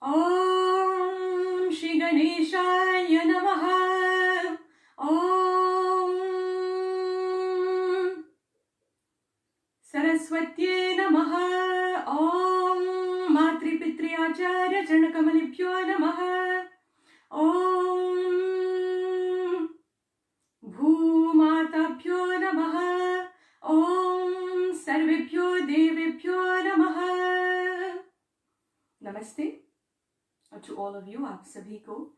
Om Shri Ganeshaya Namaha. Om Saraswatye Namaha. Om Matri Pitri Acharya Charanakamaleebhyo Namaha. Om Bhumatabhyo Namaha. Om Sarvebhyo Devebhyo Namaha. Namaste to all of you, आप सभी को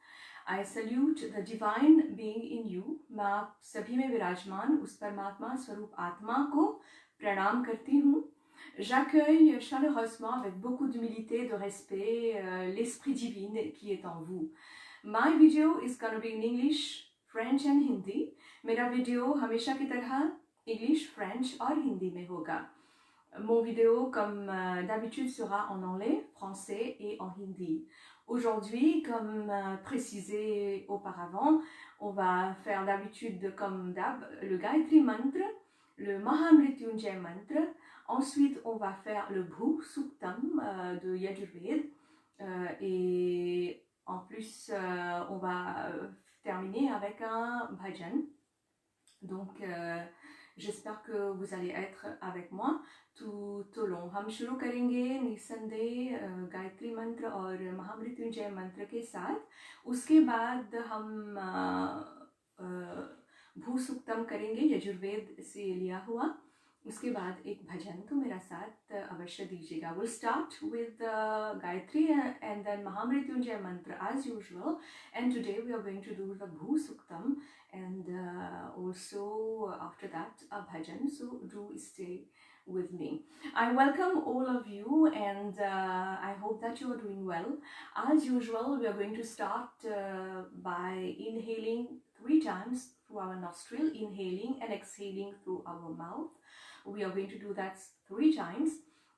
I salute the divine being in you. मैं आप सभी में विराजमान उस परमात्मा स्वरूप आत्मा को प्रणाम करती हूँ. J'accueille chaleureusement avec beaucoup d'humilité, de respect, l'esprit divin qui est en vous. My video is gonna be in English, French and Hindi. मेरा वीडियो हमेशा की तरह English, French और हिंदी में होगा. Mon vidéo, comme d'habitude, sera en anglais, français et en hindi. Aujourd'hui, comme précisé auparavant, on va faire d'habitude, comme d'hab, le Gayatri Mantra, le Mahamrityunjay Mantra. Ensuite, on va faire le Bhu Suktam de Yajurved. Et en plus, on va terminer avec un bhajan. Donc, j'espère que vous allez être avec moi tout au long. हम शुरू करेंगे निसंदेह गायत्री मंत्र और महामृत्युंजय मंत्र के साथ. उसके बाद हम भूसुक्तम करेंगे यजुर्वेद से लिया हुआ. उसके बाद एक भजन तो मेरा साथ अवश्य दीजिएगा. We'll start with Gayatri and then Mahamrityunjay mantra as usual, and today we are going to do the Bhusuktam and also after that a bhajan, so do stay with me. I welcome all of you and I hope that you are doing well. As usual, we are going to start by inhaling 3 times through our nostril, inhaling and exhaling through our mouth. We are going to do that 3 times,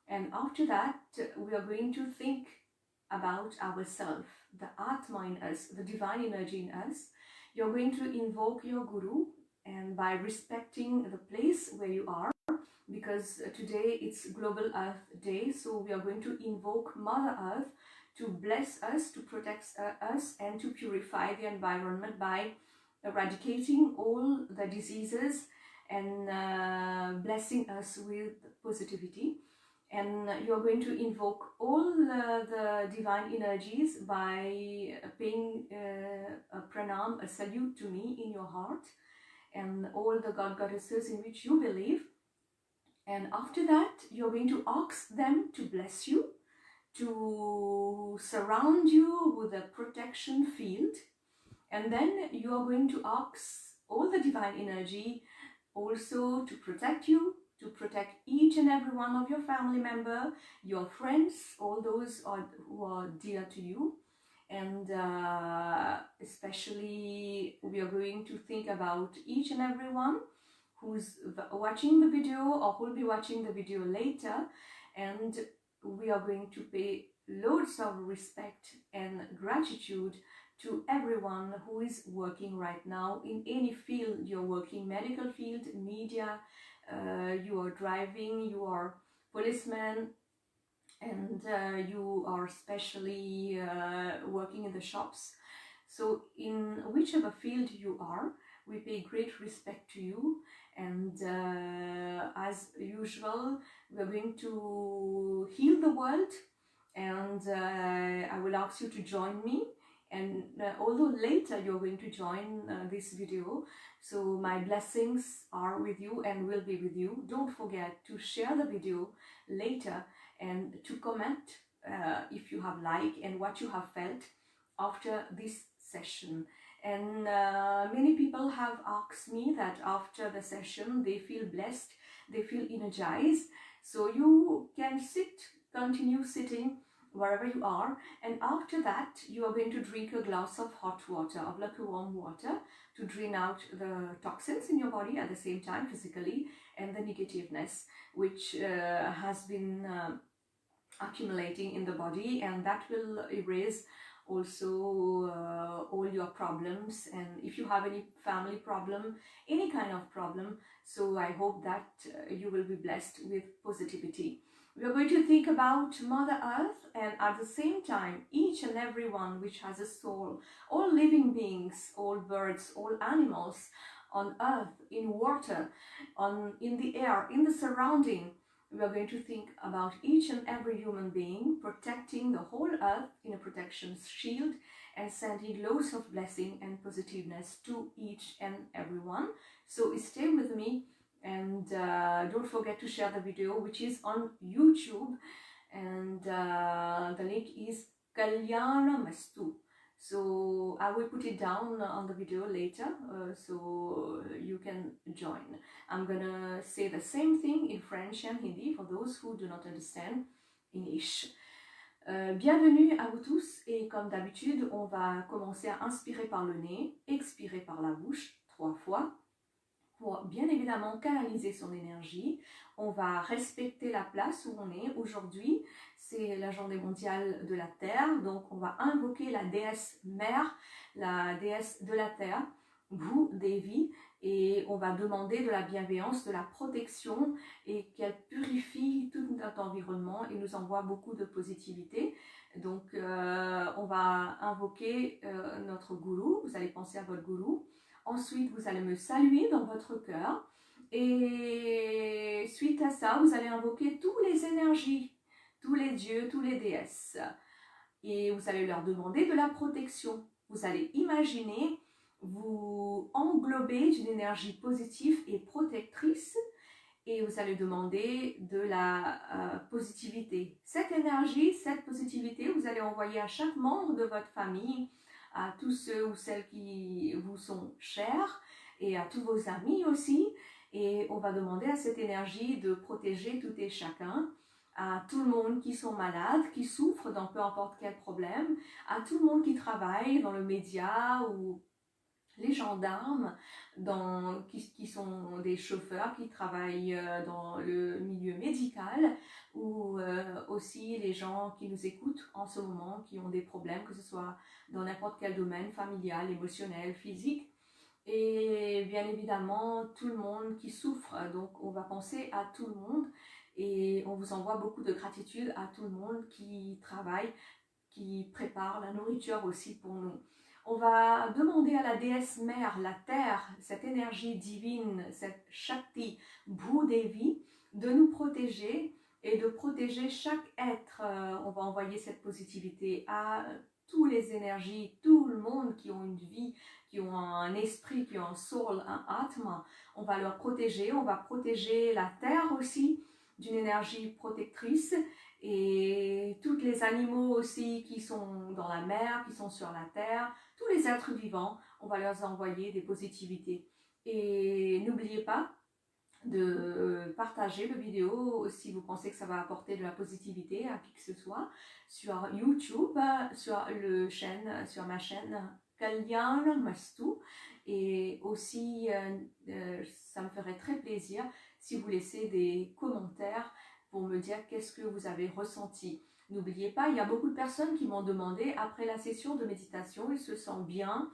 and after that we are going to think about ourselves, the Atma in us, the divine energy in us. You're going to invoke your Guru, and by respecting the place where you are, because today it's Global Earth Day, so we are going to invoke Mother Earth to bless us, to protect us, and to purify the environment by eradicating all the diseases and blessing us with positivity. And you're going to invoke all the divine energies by paying a pranam, a salute to me in your heart, and all the god goddesses in which you believe. And after that, you're going to ask them to bless you, to surround you with a protection field. And then you are going to ask all the divine energy also to protect you, to protect each and every one of your family member, your friends, all those who are dear to you. And especially we are going to think about each and every one who's watching the video or who will be watching the video later, and we are going to pay loads of respect and gratitude to everyone who is working right now in any field you're working, medical field, media, you are driving, you are policeman, and you are especially working in the shops. So in whichever field you are, we pay great respect to you. And as usual, we're going to heal the world, and I will ask you to join me. And although later you're going to join this video, so my blessings are with you and will be with you. Don't forget to share the video later and to comment if you have liked and what you have felt after this session. And many people have asked me that after the session they feel blessed, they feel energized. So you can continue sitting wherever you are, and after that you are going to drink a glass of hot water, of lukewarm water, to drain out the toxins in your body at the same time physically, and the negativeness which has been accumulating in the body, and that will erase also all your problems. And if you have any family problem, any kind of problem, so I hope that you will be blessed with positivity. We are going to think about Mother Earth, and at the same time, each and every one which has a soul, all living beings, all birds, all animals on earth, in water, in the air, in the surrounding. We are going to think about each and every human being, protecting the whole earth in a protection shield and sending loads of blessing and positiveness to each and every one. So stay with me, and don't forget to share the video, which is on YouTube, and the link is Kalyana Mastu. So I will put it down on the video later, so you can join. I'm gonna say the same thing in French and Hindi for those who do not understand English. Bienvenue à vous tous, et comme d'habitude, on va commencer à inspirer par le nez, expirer par la bouche 3 fois pour bien évidemment canaliser son énergie. On va respecter la place où on est aujourd'hui. C'est la journée mondiale de la Terre, donc on va invoquer la déesse mère, la déesse de la Terre, Bhu Devi, et on va demander de la bienveillance, de la protection, et qu'elle purifie tout notre environnement et nous envoie beaucoup de positivité. Donc on va invoquer notre gourou. Vous allez penser à votre gourou. Ensuite, vous allez me saluer dans votre cœur, et suite à ça, vous allez invoquer toutes les énergies, tous les dieux, tous les déesses, et vous allez leur demander de la protection. Vous allez imaginer vous englober d'une énergie positive et protectrice, et vous allez demander de la positivité. Cette énergie, cette positivité, vous allez envoyer à chaque membre de votre famille, à tous ceux ou celles qui vous sont chers, et à tous vos amis aussi. Et on va demander à cette énergie de protéger tout et chacun, à tout le monde qui sont malades, qui souffrent dans peu importe quel problème, à tout le monde qui travaille dans le média, ou les gendarmes qui sont des chauffeurs qui travaillent dans le milieu médical, ou aussi les gens qui nous écoutent en ce moment, qui ont des problèmes, que ce soit dans n'importe quel domaine, familial, émotionnel, physique, et bien évidemment tout le monde qui souffre. Donc on va penser à tout le monde, et on vous envoie beaucoup de gratitude à tout le monde qui travaille, qui prépare la nourriture aussi pour nous. On va demander à la déesse mère, la terre, cette énergie divine, cette Shakti, Bhu Devi, de nous protéger et de protéger chaque être. On va envoyer cette positivité à toutes les énergies, tout le monde qui ont une vie, qui ont un esprit, qui ont un soul, un atma. On va leur protéger, on va protéger la terre aussi d'une énergie protectrice, et tous les animaux aussi qui sont dans la mer, qui sont sur la terre, tous les êtres vivants, on va leur envoyer des positivités. Et n'oubliez pas de partager la vidéo si vous pensez que ça va apporter de la positivité à qui que ce soit, sur YouTube, sur ma chaîne Kalyana Mastu, et aussi ça me ferait très plaisir si vous laissez des commentaires pour me dire qu'est-ce que vous avez ressenti. N'oubliez pas, il y a beaucoup de personnes qui m'ont demandé, après la session de méditation, ils se sentent bien,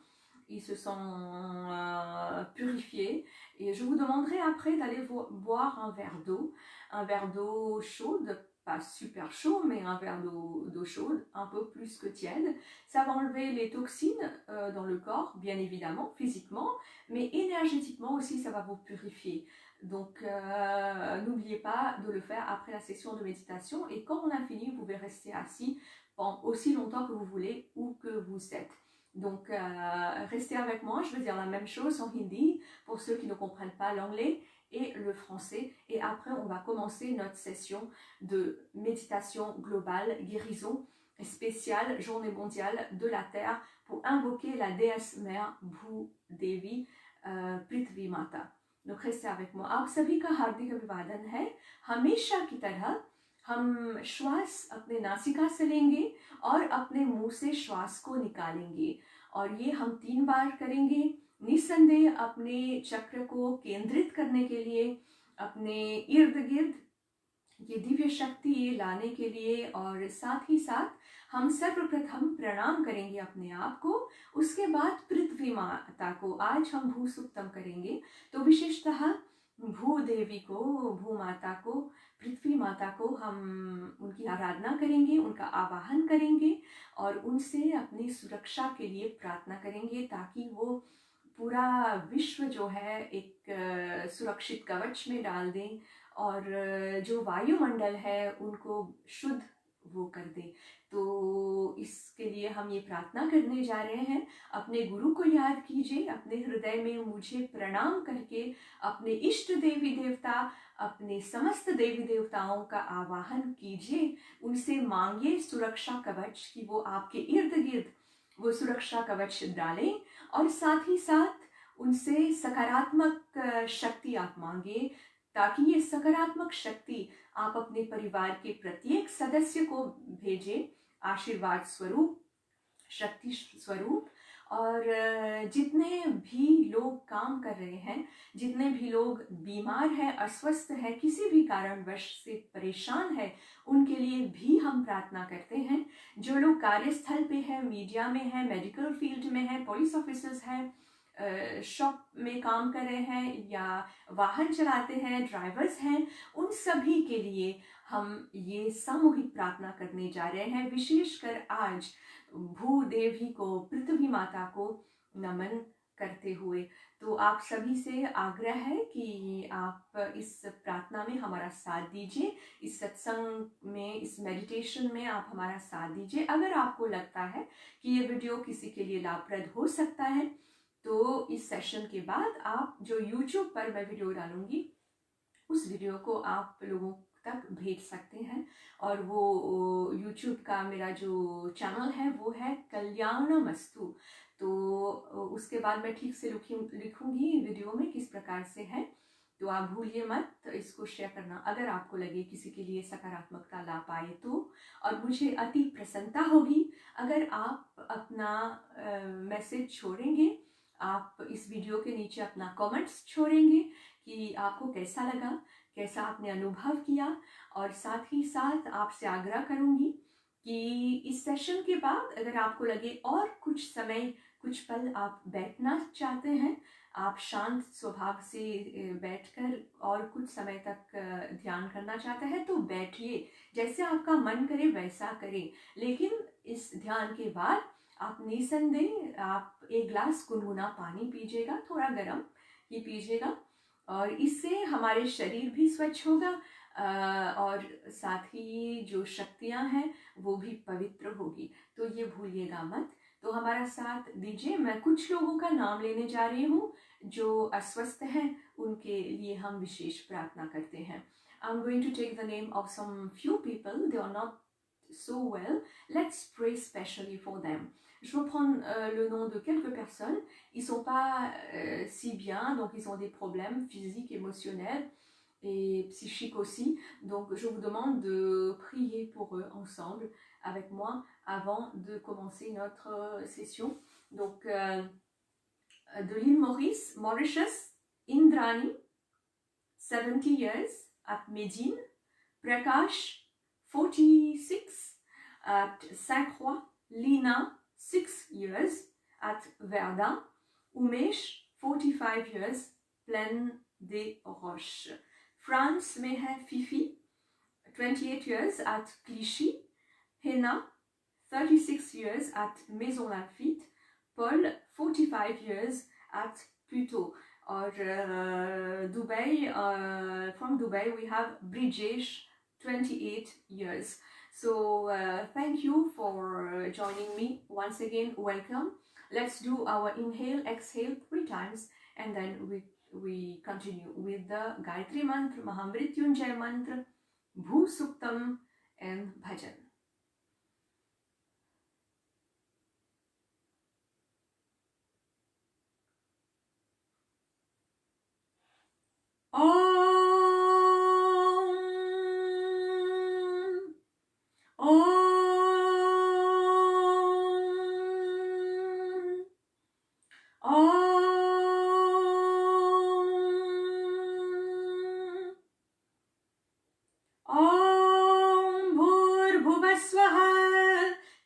ils se sentent purifiés, et je vous demanderai après d'aller boire un verre d'eau chaude, pas super chaud, mais un verre d'eau chaude, un peu plus que tiède. Ça va enlever les toxines dans le corps, bien évidemment, physiquement, mais énergétiquement aussi, ça va vous purifier. Donc n'oubliez pas de le faire après la session de méditation, et quand on a fini, vous pouvez rester assis pendant aussi longtemps que vous voulez, où que vous êtes. Donc restez avec moi, je vais dire la même chose en hindi pour ceux qui ne comprennent pas l'anglais et le français, et après on va commencer notre session de méditation globale, guérison spéciale, journée mondiale de la Terre, pour invoquer la déesse mère Bhu Devi, Prithvi Mata. Donc restez avec moi. आप सभी का हार्दिक अभिवादन है। हमेशा की तरह हम श्वास अपने नासिका से लेंगे और अपने मुंह से श्वास को निकालेंगे, और ये हम 3 बार करेंगे, निस्संदेह अपने चक्र को केंद्रित करने के लिए, अपने इर्द गिर्द ये दिव्य शक्ति लाने के लिए, और साथ ही साथ हम सर्वप्रथम प्रणाम करेंगे अपने आप को, उसके बाद पृथ्वी माता को आज हम भू सुक्तम करेंगे। तो विशेषतः भूदेवी को, भूमाता को, पृथ्वी माता को हम उनकी आराधना करेंगे, उनका आवाहन करेंगे और उनसे अपनी सुरक्षा के लिए प्रार्थना करेंगे, ताकि वो पूरा विश्व जो है एक सुरक्षित कवच में डाल दें और जो वायुमंडल है उनको शुद्ध वो कर दे। तो इसके लिए हम ये प्रार्थना करने जा रहे हैं। अपने गुरु को याद कीजिए, अपने हृदय में मुझे प्रणाम करके अपने इष्ट देवी देवता, अपने समस्त देवी देवताओं का आवाहन कीजिए, उनसे मांगिए सुरक्षा कवच कि वो आपके इर्द गिर्द वो सुरक्षा कवच डालें और साथ ही साथ उनसे सकारात्मक शक्ति आप मांगे, ताकि ये सकारात्मक शक्ति आप अपने परिवार के प्रत्येक सदस्य को भेजें, आशीर्वाद स्वरूप, शक्ति स्वरूप। और जितने भी लोग काम कर रहे हैं, जितने भी लोग बीमार हैं, अस्वस्थ हैं, किसी भी कारणवश से परेशान है, उनके लिए भी हम प्रार्थना करते हैं। जो लोग कार्यस्थल पे हैं, मीडिया में हैं, मेडिकल फील्ड में हैं, पुलिस ऑफिसर्स हैं, शॉप में काम कर रहे हैं या वाहन चलाते हैं, ड्राइवर्स हैं, उन सभी के लिए हम ये सामूहिक प्रार्थना करने जा रहे हैं। विशेषकर आज भूदेवी को, पृथ्वी माता को नमन करते हुए। तो आप सभी से आग्रह है कि आप इस प्रार्थना में हमारा साथ दीजिए, इस सत्संग में, इस मेडिटेशन में आप हमारा साथ दीजिए। अगर आपको लगता है कि ये वीडियो किसी के लिए लाभप्रद हो सकता है, तो इस सेशन के बाद आप जो YouTube पर मैं वीडियो डालूंगी, उस वीडियो को आप लोगों तक भेज सकते हैं। और वो YouTube का मेरा जो चैनल है वो है कल्याणमस्तु। तो उसके बाद मैं ठीक से लिखूंगी वीडियो में किस प्रकार से है, तो आप भूलिए मत इसको शेयर करना अगर आपको लगे किसी के लिए सकारात्मकता ला पाए तो। और मुझे अति प्रसन्नता होगी अगर आप अपना मैसेज छोड़ेंगे, आप इस वीडियो के नीचे अपना कमेंट्स छोड़ेंगे कि आपको कैसा लगा, कैसा आपने अनुभव किया। और साथ ही साथ आपसे आग्रह करूंगी कि इस सेशन के बाद अगर आपको लगे और कुछ समय, कुछ पल आप बैठना चाहते हैं, आप शांत स्वभाव से बैठकर और कुछ समय तक ध्यान करना चाहते हैं, तो बैठिए, जैसे आपका मन करे वैसा करें। लेकिन इस ध्यान के बाद आप निसंदेह आप एक ग्लास गुनगुना पानी पीजिएगा, थोड़ा गर्म ही पीजिएगा, और इससे हमारे शरीर भी स्वच्छ होगा और साथ ही जो शक्तियां हैं वो भी पवित्र होगी। तो ये भूलिएगा मत। तो हमारा साथ दीजिए। मैं कुछ लोगों का नाम लेने जा रही हूँ जो अस्वस्थ हैं, उनके लिए हम विशेष प्रार्थना करते हैं। I'm going to take the name of some few people. They are not so well. Let's pray specially for them. Je vais prendre le nom de quelques personnes. Ils sont pas si bien, donc ils ont des problèmes physiques, émotionnels et psychiques aussi. Donc je vous demande de prier pour eux ensemble avec moi avant de commencer notre session. Donc de l'île Mauritius, Indrani, 70 years at Médine. Prakash, 46 at Saint-Croix. Lina, 6 years at Verdun. Umesh, 45 years, Plaine des Roches. France में है Fifi, 28 years at Clichy. Hena, 36 years at Maison Lafitte. Paul, 45 years at Puteaux. Or Dubai, from Dubai we have Brijesh, 28 years. So thank you for joining me once again. Welcome. Let's do our inhale, exhale 3 times, and then we continue with the Gayatri Mantra, Mahamrityunjay Mantra, Bhu Suktam and Bhajan.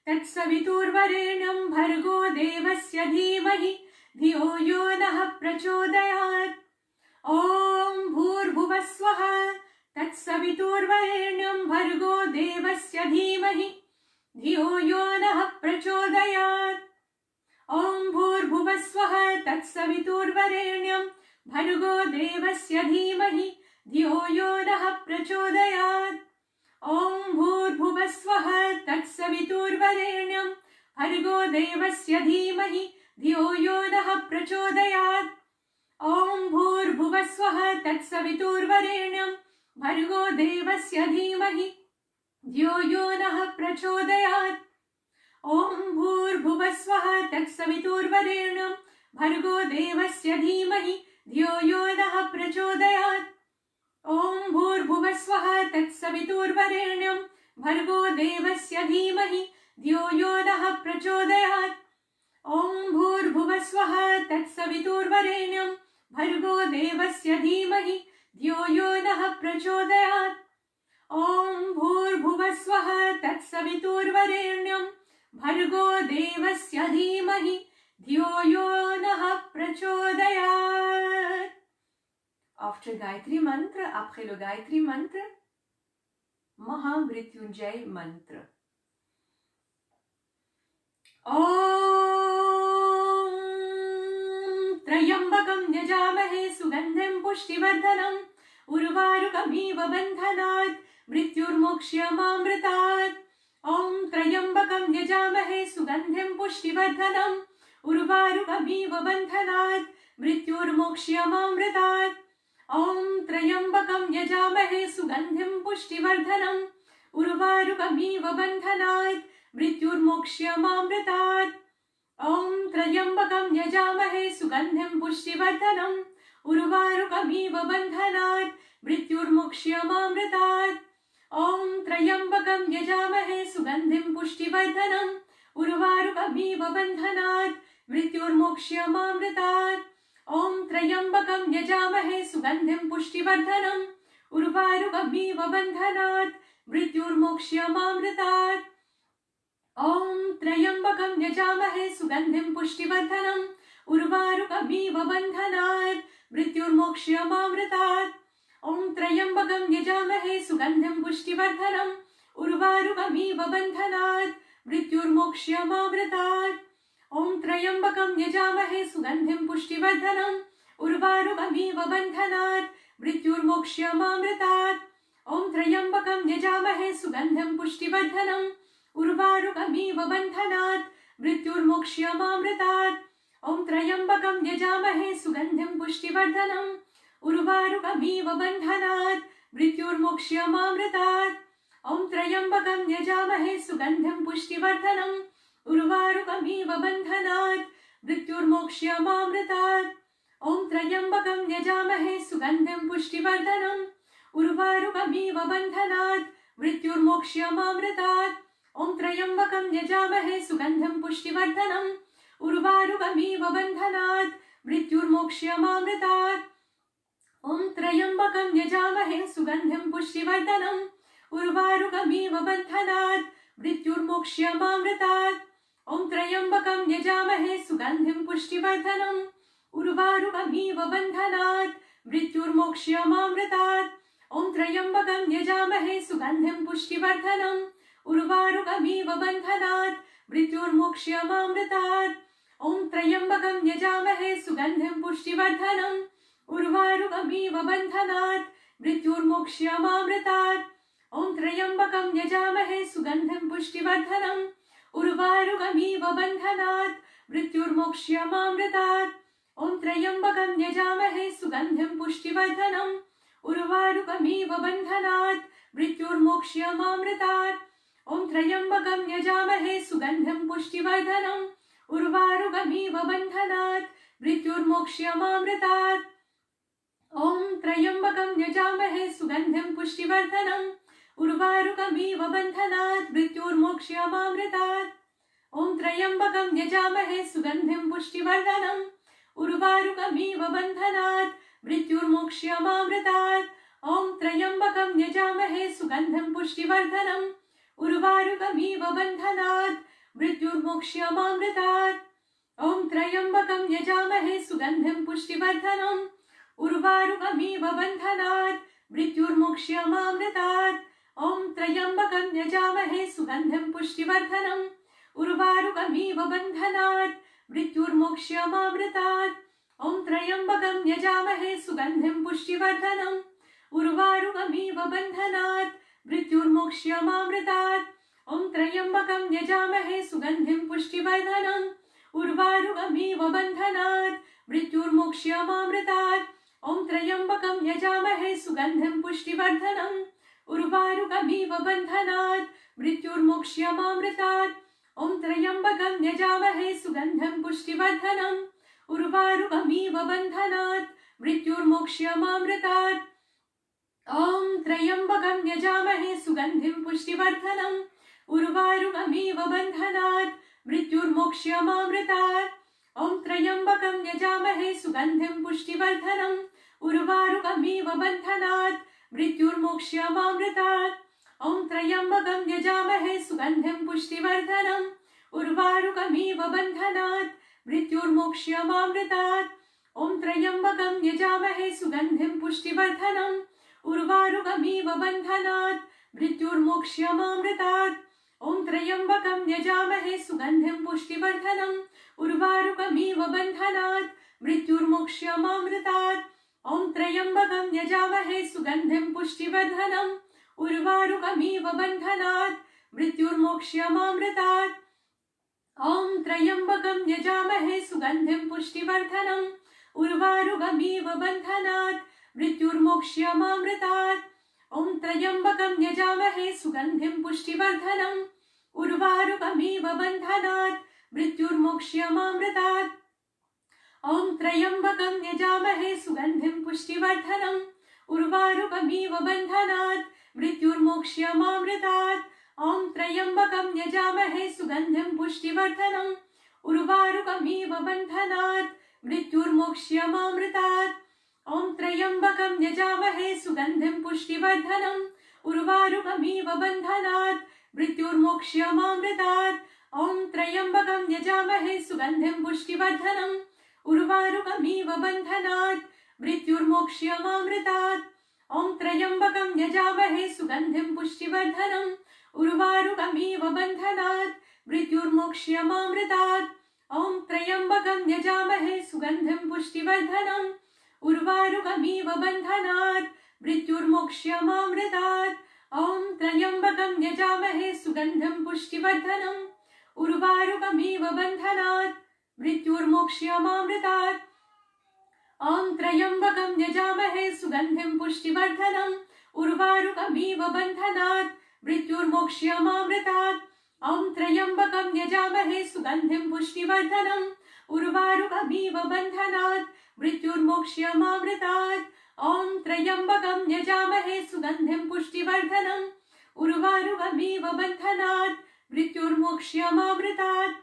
तत्सवितुर्वरेण्यं भर्गो देवस्य धीमहि धियो यो नः प्रचोदयात्। ॐ भूर्भुवस्वः तत्सवितुर्वरेण्यं भर्गो देवस्य धीमहि धियो यो नः प्रचोदयात्। ॐ भूर्भुवस्वः तत्सवितुर्वरेण्यं भर्गो देवस्य धीमहि धियो यो नः प्रचोदयात्। ॐ भूर्भुवस्वः तत्सवितुर्वरेण्यं भर्गो देवस्य धीमहि धियो यो नः प्रचोदयात्। ॐ भूर्भुवस्वः तत्सवितुर्वरेण्यं भर्गो देवस्य धीमहि धियो यो नः प्रचोदयात्। ॐ भूर्भुवस्वः तत्सवितुर्वरेण्यं भर्गो देवस्य धीमहि धियो यो नः प्रचोदयात्। ॐ भूर्भुवस्वः तत्सवितुर्वरेण्यं भर्गो देवस्य धीमहि धियो यो नः प्रचोदयात्। ॐ भूर्भुवस्वः तत्सवितुर्वरेण्यं भर्गो देवस्य धीमहि धियो यो नः प्रचोदयात्। ॐ भूर्भुवस्वः तत्सवितुर्वरेण्यं भर्गो देवस्य धीमहि धियो यो नः प्रचोदयात्। After Gayatri mantra, après le Gayatri mantra, Mahamrityunjay mantra. ॐ त्र्यम्बकं यजामहे सुगन्धिं पुष्टिवर्धनम् उर्वारुकमिव बन्धनात् मृत्युर्मोक्ष्यमामृतात्। ॐ त्र्यम्बकं यजामहे सुगन्धिं पुष्टिवर्धनम् उर्वारुकमिव बन्धनात् मृत्युर्मोक्ष्यमामृतात्। ॐ त्र्यम्बकं यजामहे सुगन्धिं पुष्टिवर्धनम् उर्वारुकमिव बन्धनात् मृत्युर्मोक्ष्यमामृतात्। ॐ त्र्यम्बकं यजामहे सुगन्धिं पुष्टिवर्धनम् उर्वारुकमिव बन्धनात् मृत्युर्मोक्ष्यमामृतात्। ॐ त्र्यम्बकं यजामहे सुगन्धिं पुष्टिवर्धनम् उर्वारुकमिव बन्धनात् मृत्युर्मोक्ष्यमामृतात्। ॐ त्र्यम्बकं यजामहे सुगन्धिं पुष्टिवर्धनम् उर्वारुकमिव बन्धनात् मृत्युर्मोक्ष्यमामृतात्। ॐ त्र्यम्बकं यजामहे सुगन्धिं पुष्टिवर्धनम् उर्वारुकमिव बन्धनात् मृत्युर्मोक्ष्यमामृतात्। ॐ त्र्यम्बकं यजामहे सुगन्धिं पुष्टिवर्धनम् उर्वारुकमिव बन्धनात् मृत्युर्मोक्ष्यमामृतात्। ॐ त्र्यम्बकं यजामहे सुगन्धिं पुष्टिवर्धनम् उर्वारुकमिव बन्धनात् मृत्युर्मोक्ष्यमामृतात्। ॐ त्र्यम्बकं यजामहे सुगन्धिं पुष्टिवर्धनम् उर्वारुकमिव बन्धनात् मृत्युर्मोक्ष्यमामृतात्। ॐ त्र्यम्बकं यजामहे सुगन्धिं पुष्टिवर्धनम् उर्वारुकमिव बन्धनात् मृत्युर्मोक्ष्यमामृतात्। ॐ त्र्यम्बकं यजामहे सुगन्धिं पुष्टिवर्धनम् उर्वारुकमिव बन्धनात् मृत्युर्मोक्ष्यमामृतात्। ॐ त्र्यम्बकं यजामहे सुगन्धिं पुष्टिवर्धनम् उर्वारुकमिव बन्धनात् मृत्युर्मोक्ष्यमामृतात्। ॐ त्र्यम्बकं यजामहे सुगन्धिं पुष्टिवर्धनम् उर्वारुकमिव बन्धनात् मृत्युर्मोक्ष्यमामृतात्। ॐ त्र्यम्बकं यजामहे सुगन्धिं पुष्टिवर्धनम् उर्वारुकमिव बन्धनात् मृत्युर्मोक्ष्यमामृतात्। ॐ त्र्यम्बकं यजामहे सुगन्धिं पुष्टिवर्धनम् उर्वारुकमिव बन्धनात् मृत्युर्मोक्ष्यमामृतात्। ॐ त्र्यम्बकं यजामहे सुगन्धिं पुष्टिवर्धनम् उर्वारुकमिव बन्धनात् मृत्युर्मोक्ष्यमामृतात्। ॐ त्र्यम्बकं यजामहे सुगन्धिं पुष्टिवर्धनम् उर्वारुकमिव बन्धनात् मृत्युर्मोक्ष्यमामृतात्। ॐ त्र्यम्बकं यजामहे सुगन्धिं पुष्टिवर्धनम् उर्वारुकमिव बन्धनात् मृत्युर्मोक्ष्यमामृतात्। ॐ त्र्यम्बकं यजामहे सुगन्धिं पुष्टिवर्धनम् उर्वारुकमिव बन्धनात् मृत्युर्मोक्ष्यमामृतात्। ॐ त्र्यम्बकं यजामहे सुगन्धिं पुष्टिवर्धनम् उर्वारुकमिव बन्धनात् मृत्युर्मोक्ष्यमामृतात्। ॐ त्र्यम्बकं यजामहे सुगन्धिं पुष्टिवर्धनम् उर्वारुकमिव बन्धनात् मृत्युर्मोक्ष्यमामृतात्। ॐ त्र्यम्बकं यजामहे सुगन्धिं पुष्टिवर्धनम् उर्वारुकमिव बन्धनात् मृत्युर्मोक्ष्यमामृतात्। ॐ त्र्यम्बकं यजामहे सुगन्धिं पुष्टिवर्धनम् उर्वारुकमिव बन्धनात् मृत्युर्मोक्ष्यमामृतात्। ॐ त्र्यम्बकं यजामहे सुगन्धिं पुष्टिवर्धनम् उर्वारुकमिव बन्धनात् मृत्युर्मोक्ष्यमामृतात् ॐ त्र्यम्बकं यजामहे सुगन्धिं पुष्टिवर्धनम् उर्वारुकमिव बन्धनात् मृत्युर्मोक्ष्यमामृतात् ॐ त्र्यम्बकं यजामहे सुगन्धिं पुष्टिवर्धनम् उर्वारुकमिव बन्धनात् मृत्युर्मोक्ष्यमामृतात् ॐ त्र्यम्बकं यजामहे सुगन्धिं पुष्टिवर्धनम् उर्वारुकमिव बन्धनात् मृत्युर्मोक्ष्यमामृतात् ॐ त्र्यम्बकं यजामहे सुगन्धिं पुष्टिवर्धनम् उर्वारुकमिव बन्धनात् मृत्युर्मोक्ष्यमामृतात् ॐ त्र्यम्बकं यजामहे सुगन्धिं पुष्टिवर्धनम् उर्वारुकमिव बन्धनात् मृत्युर्मोक्ष्यमामृतात् ॐ त्र्यम्बकं यजामहे सुगन्धिं पुष्टिवर्धनम् उर्वारुकमिव बन्धनात् मृत्युर्मोक्ष्यमामृतात् ॐ त्र्यम्बकं यजामहे सुगन्धिं पुष्टिवर्धनम् उर्वारुकमिव बन्धनात् मृत्युर्मोक्ष्यमामृतात् ॐ त्र्यम्बकं यजामहे सुगन्धिं पुष्टिवर्धनम् उर्वारुकमिव बन्धनात् मृत्युर्मोक्ष्यमामृतात् ॐ त्र्यम्बकं यजामहे सुगन्धिं पुष्टिवर्धनम् उर्वारुकमिव बन्धनात् मृत्युर्मोक्ष्यमामृतात् ॐ त्र्यम्बकं यजामहे सुगन्धिं पुष्टिवर्धनम् उर्वारुकमिव बन्धनात् मृत्युर्मोक्ष्यमामृतात् ॐ त्र्यम्बकं यजामहे सुगन्धिं पुष्टिवर्धनम् उर्वारुकमिव बन्धनात् मृत्युर्मोक्ष्यमामृतात् ॐ त्र्यम्बकं यजामहे सुगन्धिं पुष्टिवर्धनम् उर्वारुकमिव बन्धनात् मृत्युर्मोक्ष्यमामृतात् ॐ त्र्यम्बकं यजामहे सुगन्धिं पुष्टिवर्धनम् उर्वारुकमिव बन्धनात् मृत्युर्मोक्ष्यमामृतात् ॐ त्र्यम्बकं यजामहे सुगन्धिं पुष्टिवर्धनम् उर्वारुकमिव बन्धनात् मृत्युर्मोक्ष्यमामृतात् ॐ त्र्यम्बकं यजामहे सुगन्धिं पुष्टिवर्धनम् उर्वारुकमिव बन्धनात् मृत्युर्मोक्ष्यमामृतात् ॐ त्र्यम्बकं यजामहे सुगन्धिं पुष्टिवर्धनम् उर्वारुकमिव बन्धनात् मृत्युर्मोक्ष्यमामृतात् ॐ त्र्यम्बकं यजामहे सुगन्धिं पुष्टिवर्धनम् उर्वारुकमिव बन्धनात् मृत्युर्मोक्ष्यमामृतात् ॐ त्र्यम्बकं यजामहे सुगन्धिं पुष्टिवर्धनम् उर्वारुकमिव बन्धनात् मृत्युर्मोक्ष्यमामृतात् ॐ त्र्यम्बकं यजामहे सुगन्धिं पुष्टिवर्धनम् उर्वारुकमिव बन्धनात् मृत्युर्मोक्ष्यमामृतात् ॐ त्र्यम्बकं यजामहे सुगन्धिं पुष्टिवर्धनम् उर्वारुकमिव बन्धनात् मृत्युर्मोक्ष्यमामृतात् ॐ त्र्यम्बकं यजामहे सुगन्धिं पुष्टिवर्धनम् उर्वारुकमिव बन्धनात् मृत्युर्मोक्ष्यमामृतात् ॐ त्र्यम्बकं यजामहे सुगन्धिं पुष्टिवर्धनम् उर्वारुकमिव बन्धनात् मृत्युर्मोक्ष्यमामृतात् ॐ त्र्यम्बकं यजामहे सुगन्धिं पुष्टिवर्धनम् उर्वारुकमिव बन्धनात् मृत्युर्मोक्ष्यमामृतात्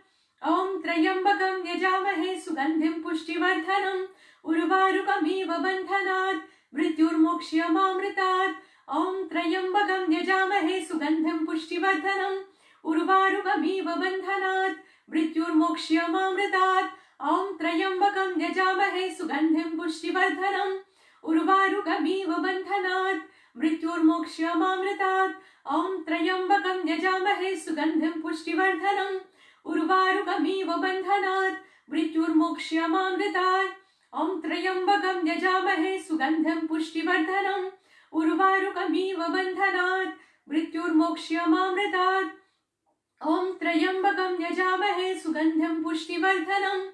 ॐ त्र्यम्बकं यजामहे सुगन्धिं पुष्टिवर्धनम् उर्वारुकमिव बन्धनात् मृत्युर्मोक्ष्यमामृतात् ॐ त्र्यम्बकं यजामहे सुगन्धिं पुष्टिवर्धनम् उर्वारुकमिव बन्धनात् मृत्युर्मोक्ष्यमामृतात् ॐ त्र्यम्बकं यजामहे सुगन्धिं पुष्टिवर्धनम् उर्वारुकमिव बन्धनात् मृत्युर्मोक्ष्यमामृतात् ॐ त्र्यम्बकं यजामहे सुगन्धिं पुष्टिवर्धनम् उर्वारुकमिव बन्धनात् मृत्युर्मोक्ष्यमामृतात् ॐ त्र्यम्बकं यजामहे सुगन्धिं पुष्टिवर्धनम् उर्वारुकमिव बन्धनात् मृत्युर्मोक्ष्यमामृतात् ॐ त्र्यम्बकं यजामहे सुगन्धिं पुष्टिवर्धनम्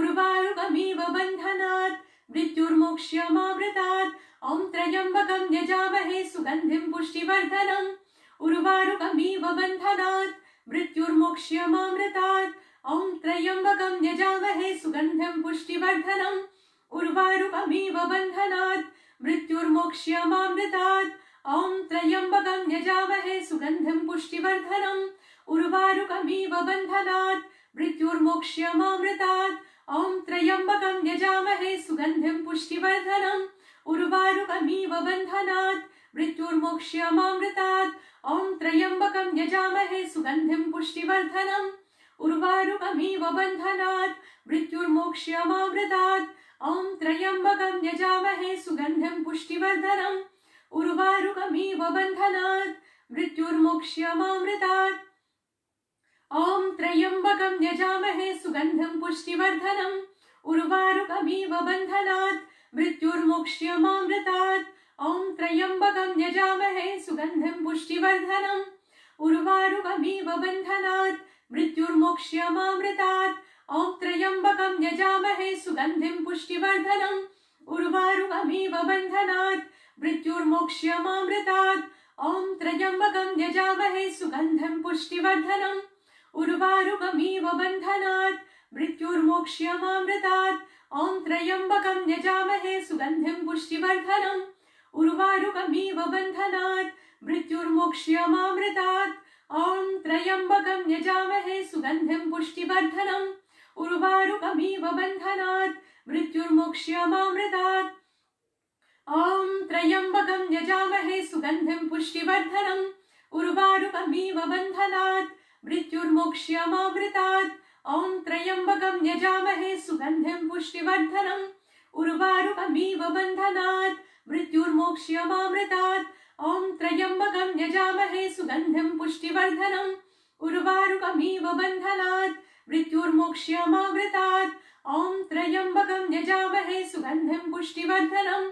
उर्वारुकमिव बन्धनात् मृत्युर्मोक्ष्यमामृतात् ॐ त्र्यम्बकं यजामहे सुगन्धिं पुष्टिवर्धनम् उर्वारुकमिव बन्धनात् मृत्युर्मोक्ष्यमामृतात् ॐ त्र्यम्बकं यजामहे सुगन्धिं पुष्टिवर्धनम् उर्वारुकमिव बन्धनात् मृत्युर्मोक्ष्यमामृतात् ॐ त्र्यम्बकं यजामहे सुगन्धिं पुष्टिवर्धनम् उर्वारुकमिव बन्धनात् मृत्युर्मोक्ष्यमामृतात् ॐ त्र्यम्बकं यजामहे सुगन्धिं पुष्टिवर्धनम् उर्वारुकमिव बन्धनात् मृत्युर्मोक्ष्यमामृतात् ॐ त्र्यम्बकं यजामहे सुगन्धिं पुष्टिवर्धनम् उर्वारुकमिव बन्धनात् मृत्युर्मोक्ष्यमामृतात् ॐ त्र्यम्बकं यजामहे सुगन्धिं पुष्टिवर्धनम् उर्वारुकमिव बन्धनात् मृत्युर्मोक्ष्यमामृतात् ॐ त्र्यम्बकं यजामहे सुगन्धिं पुष्टिवर्धनम् उर्वारुकमिव बन्धनात् मृत्युर्मोक्ष्यमामृतात् ॐ त्र्यम्बकं यजामहे सुगन्धिं पुष्टिवर्धनम् उर्वारुकमिव बन्धनात् मृत्युर्मोक्ष्यमामृतात् ॐ त्र्यम्बकं यजामहे सुगन्धिं पुष्टिवर्धनम् उर्वारुकमिव बन्धनात् मृत्युर्मोक्ष्यमामृतात् ॐ त्र्यम्बकं यजामहे सुगन्धिं पुष्टिवर्धनम् उर्वारुकमिव बन्धनात् मृत्युर्मोक्ष्यमामृतात् ॐ त्र्यम्बकं यजामहे सुगन्धिं पुष्टिवर्धनम् उर्वारुकमिव बन्धनात् मृत्युर्मोक्ष्यमामृतात् ॐ त्र्यम्बकं यजामहे सुगन्धिं पुष्टिवर्धनम् उर्वारुकमिव बन्धनात् मृत्युर्मोक्ष्यमामृतात् ॐ त्र्यम्बकं यजामहे सुगन्धिं पुष्टिवर्धनम् उर्वारुकमिव बन्धनात् मृत्युर्मोक्ष्यमामृतात् ॐ त्र्यम्बकं यजामहे सुगन्धिं पुष्टिवर्धनम् उर्वारुकमिव बन्धनात् मृत्युर्मोक्ष्यमामृतात् ॐ त्र्यम्बकं यजामहे सुगन्धिं पुष्टिवर्धनम् उर्वारुकमिव बन्धनात् मृत्युर्मोक्ष्यमामृतात् ॐ त्र्यम्बकं यजामहे सुगन्धिं पुष्टिवर्धनम्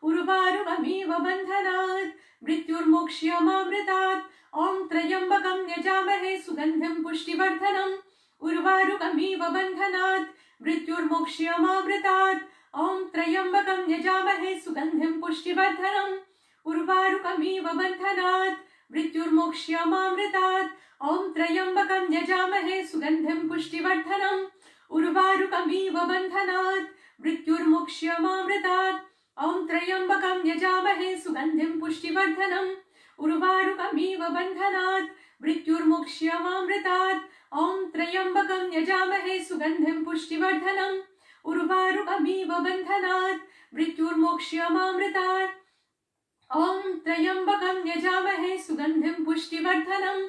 उर्वारुकमिव बन्धनात् मृत्युर्मोक्ष्यमामृतात् ॐ त्र्यम्बकं यजामहे सुगन्धिं पुष्टिवर्धनम् उर्वारुकमिव बन्धनात् मृत्युर्मोक्ष्यमामृतात् ॐ त्र्यम्बकं यजामहे सुगन्धिं पुष्टिवर्धनम् उर्वारुकमिव बन्धनात् मृत्युर्मोक्ष्यमामृतात् ॐ त्र्यम्बकं यजामहे सुगन्धिं पुष्टिवर्धनम् उर्वारुकमिव बन्धनात् मृत्युर्मोक्ष्यमामृतात् ॐ त्र्यम्बकं यजामहे सुगन्धिं पुष्टिवर्धनम् उर्वारुकमिव बन्धनात् मृत्युर्मोक्ष्यमामृतात् ॐ त्र्यम्बकं यजामहे सुगन्धिं पुष्टिवर्धनम् उर्वारुकमिव बन्धनात् मृत्युर्मोक्ष्यमामृतात् ॐ त्र्यम्बकं यजामहे सुगन्धिं पुष्टिवर्धनम्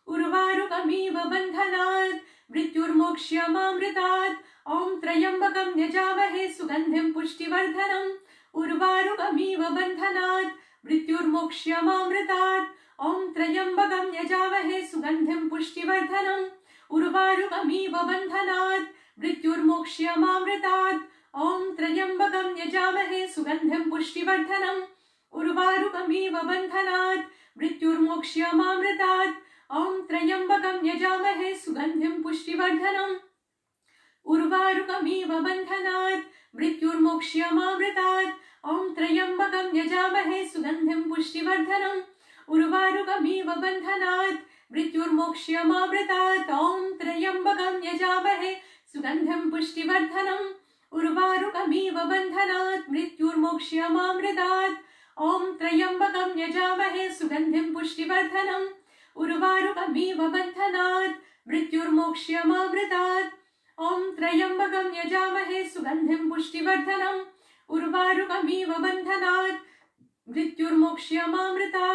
उर्वारुकमिव बन्धनात् मृत्युर्मोक्ष्यमामृतात् ॐ त्र्यम्बकं यजामहे सुगन्धिं पुष्टिवर्धनम् उर्वारुकमिव बन्धनात् मृत्युर्मोक्ष्यमामृतात् ॐ त्र्यम्बकं यजामहे सुगन्धिं पुष्टिवर्धनम् उर्वारुकमिव बन्धनात् मृत्युर्मोक्ष्यमामृतात् ॐ त्र्यम्बकं यजामहे सुगन्धिं पुष्टिवर्धनम् उर्वारुकमिव बन्धनात् मृत्युर्मोक्ष्यमामृतात् ॐ त्र्यम्बकं यजामहे सुगन्धिं पुष्टिवर्धनम् उर्वारुकमिव बन्धनात् मृत्युर्मोक्ष्यमामृतात् ॐ त्र्यम्बकं यजामहे सुगन्धिं पुष्टिवर्धनम् उर्वारुकमिव बन्धनात् मृत्युर्मोक्ष्यमामृतात् ॐ त्र्यम्बकं यजामहे सुगन्धिं पुष्टिवर्धनम् उर्वारुकमिव बन्धनात् मृत्युर्मोक्ष्यमामृतात् ॐ त्र्यम्बकं यजामहे सुगन्धिं पुष्टिवर्धनम् उर्वारुकमिव बन्धनात् मृत्युर्मोक्ष्यमामृतात् ॐ त्र्यम्बकं यजामहे सुगन्धिं पुष्टिवर्धनम् उर्वारुकमिव बन्धनात् मृत्युर्मोक्ष्यमामृतात्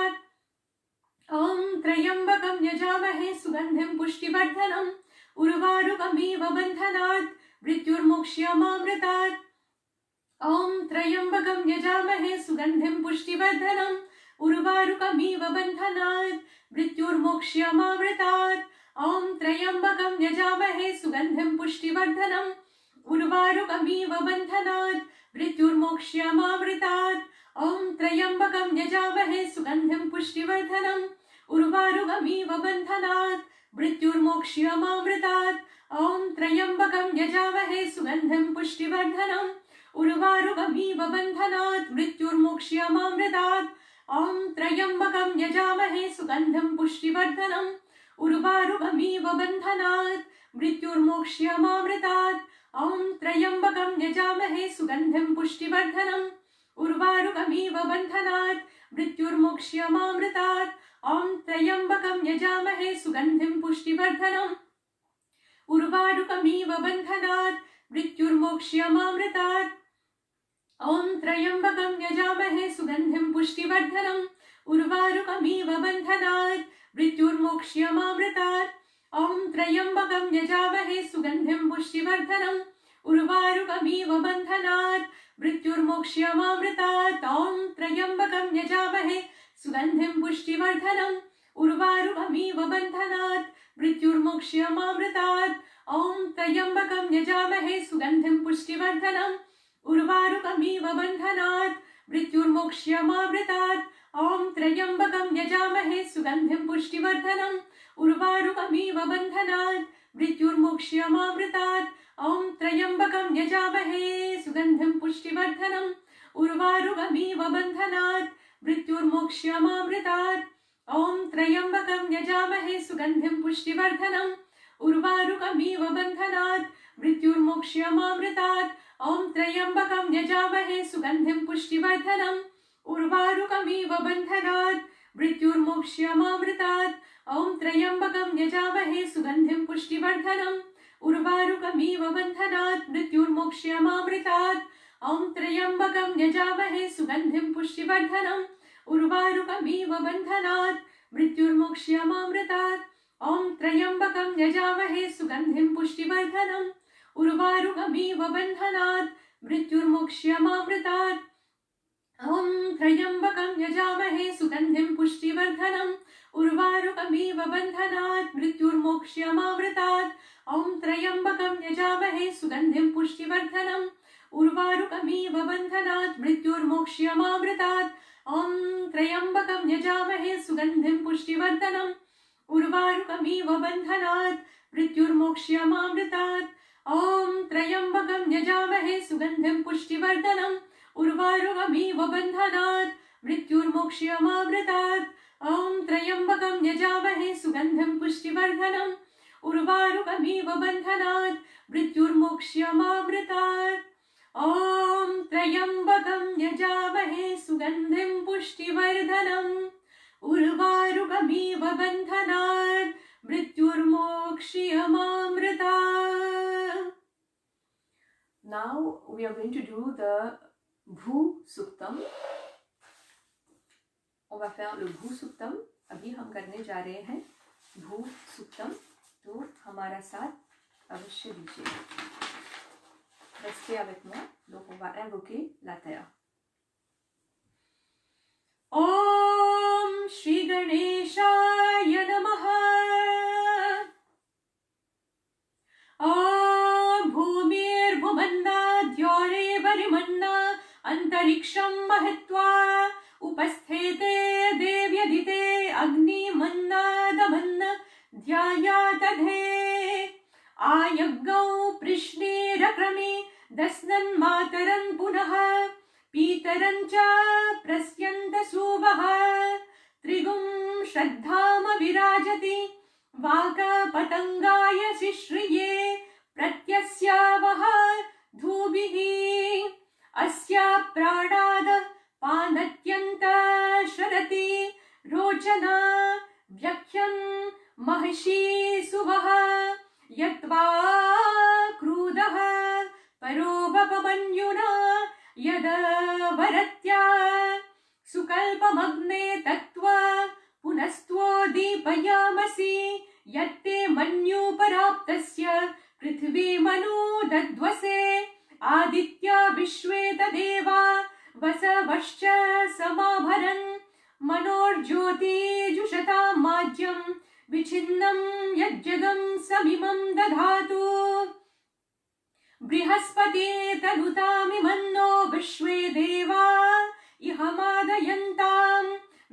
ॐ त्र्यम्बकं यजामहे सुगन्धिं पुष्टिवर्धनम् उर्वारुकमिव बन्धनात् मृत्युर्मोक्ष्यमामृतात् ॐ त्र्यम्बकं यजामहे सुगन्धिं पुष्टिवर्धनम् उर्वारुकमिव बन्धनात् मृत्युर्मोक्ष्यमामृतात् ॐ त्र्यम्बकं यजामहे सुगन्धिं पुष्टिवर्धनम् उर्वारुकमिव बन्धनात् मृत्युर्मोक्ष्यमामृतात् ॐ त्र्यम्बकं यजामहे सुगन्धिं पुष्टिवर्धनम् उर्वारुकमिव बन्धनात् मृत्युर्मोक्ष्यमामृतात् ॐ त्र्यम्बकं यजामहे सुगन्धिं पुष्टिवर्धनम् उर्वारुकमिव बन्धनात् मृत्युर्मोक्ष्यमामृतात् ॐ त्र्यम्बकं यजामहे सुगन्धिं पुष्टिवर्धनम् उर्वारुकमिव बन्धनात् मृत्युर्मोक्ष्यमामृतात् ॐ त्र्यम्बकं यजामहे सुगन्धिं पुष्टिवर्धनम् उर्वारुकमिव बन्धनात् मृत्युर्मोक्ष्यमामृतात् ॐ त्र्यम्बकं यजामहे सुगन्धिं पुष्टिवर्धनम् उर्वारुकमिव बन्धनात् मृत्युर्मोक्ष्यमामृतात् ॐ त्र्यम्बकं यजामहे सुगन्धिं पुष्टिवर्धनम् उर्वारुकमिव बन्धनात् मृत्युर्मोक्ष्यमामृतात् ॐ त्र्यम्बकं यजामहे सुगन्धिं पुष्टिवर्धनम् उर्वारुकमिव बन्धनात् मृत्युर्मोक्ष्यमामृतात् ॐ त्र्यम्बकं यजामहे सुगन्धिं पुष्टिवर्धनम् उर्वारुकमिव बन्धनात् मृत्युर्मोक्ष्यमामृतात् ॐ त्र्यम्बकं यजामहे सुगन्धिं पुष्टिवर्धनम् उर्वारुकमिव बन्धनात् मृत्युर्मोक्ष्यमामृतात् ॐ त्र्यम्बकं यजामहे सुगन्धिं पुष्टिवर्धनम् उर्वारुकमिव बन्धनात् मृत्युर्मोक्ष्यमामृतात् ॐ त्र्यम्बकं यजामहे सुगन्धिं पुष्टिवर्धनम् उर्वारुकमिव बन्धनात् मृत्युर्मोक्ष्यमामृतात् ॐ त्र्यम्बकं यजामहे सुगन्धिं पुष्टिवर्धनम् उर्वारुकमिव बन्धनात् मृत्युर्मोक्ष्यमामृतात् ॐ त्र्यम्बकं यजामहे सुगन्धिं पुष्टिवर्धनम् उर्वारुकमिव बन्धनात् मृत्युर्मोक्ष्यमामृतात् ॐ त्र्यम्बकं यजामहे सुगन्धिं पुष्टिवर्धनम् उर्वारुकमिव बन्धनात् मृत्युर्मोक्ष्यमामृतात् ॐ त्र्यम्बकं यजामहे सुगन्धिं पुष्टिवर्धनम् उर्वारुकमिव बन्धनात् मृत्युर्मोक्ष्यमामृतात् ॐ त्र्यम्बकं यजामहे सुगन्धिं पुष्टिवर्धनम् उर्वारुकमिव बन्धनात् मृत्युर्मोक्ष्यमामृतात् ॐ त्र्यम्बकं यजामहे सुगन्धिं पुष्टिवर्धनम् उर्वारुकमिव बन्धनात् मृत्युर्मोक्ष्यमामृतात् ॐ त्र्यम्बकं यजामहे सुगन्धिं पुष्टिवर्धनम् उर्वारुकमिव बन्धनात् मृत्युर्मोक्ष्यमामृतात् ॐ त्र्यम्बकं यजामहे सुगन्धिं पुष्टिवर्धनम् उर्वारुकमिव बन्धनात् मृत्युर्मोक्ष्यमामृतात् ॐ त्र्यम्बकं यजामहे सुगन्धिं पुष्टिवर्धनम् उर्वारुकमिव बन्धनात् मृत्युर्मोक्ष्यमामृतात् ॐ त्र्यम्बकं यजामहे सुगन्धिं पुष्टिवर्धनम् उर्वारुकमिव बन्धनात् मृत्युर्मोक्ष्यमामृतात् ॐ त्र्यम्बकं यजामहे सुगन्धिं पुष्टिवर्धनम् उर्वारुकमिव बन्धनात् मृत्युर्मोक्ष्यमामृतात्. Now we are going to do the Bhu Suktam. On va faire le Bhu Suktam. अभी हम करने जा रहे हैं Bhu Suktam. तो हमारा साथ अवश्य दीजिए. Restez avec moi. Donc on va invoquer la terre. Om Shri Ganeshaya Namaha. Om Bhumir Bhumanna Dhyore Varimanna Antariksham Mahatva Upasthete Devyadite Agni Manna Damanna Dhyayatadhe Ayagau Prishneerakrami Dasnan Mataran Punaha Pitaran cha prasyanta suvaha Trigum Shraddhama Virajati Vaka Patangaya Shishriye Pratyasya Dhubihi Asya Pranada Panatyanta Sharati Rochana Vyakhyam Mahishi Suvaha Yatva Krudaha Parobapamanyuna यदवरत्या सुकल्पमग्ने तत्त्वा पुनस्त्वो दीपयामसि यत्ते मन्युपराप्तस्य पृथिवी मनु दद्वसे आदित्या विश्वे तदेवा वसवश्च समाभरन् मनोर्ज्योतिजुषतां माज्यं विच्छिन्नं यज्जगं समिमं दधातु बृहस्पति तनुतामिमन्नो विश्वे देवा इहमादयन्तां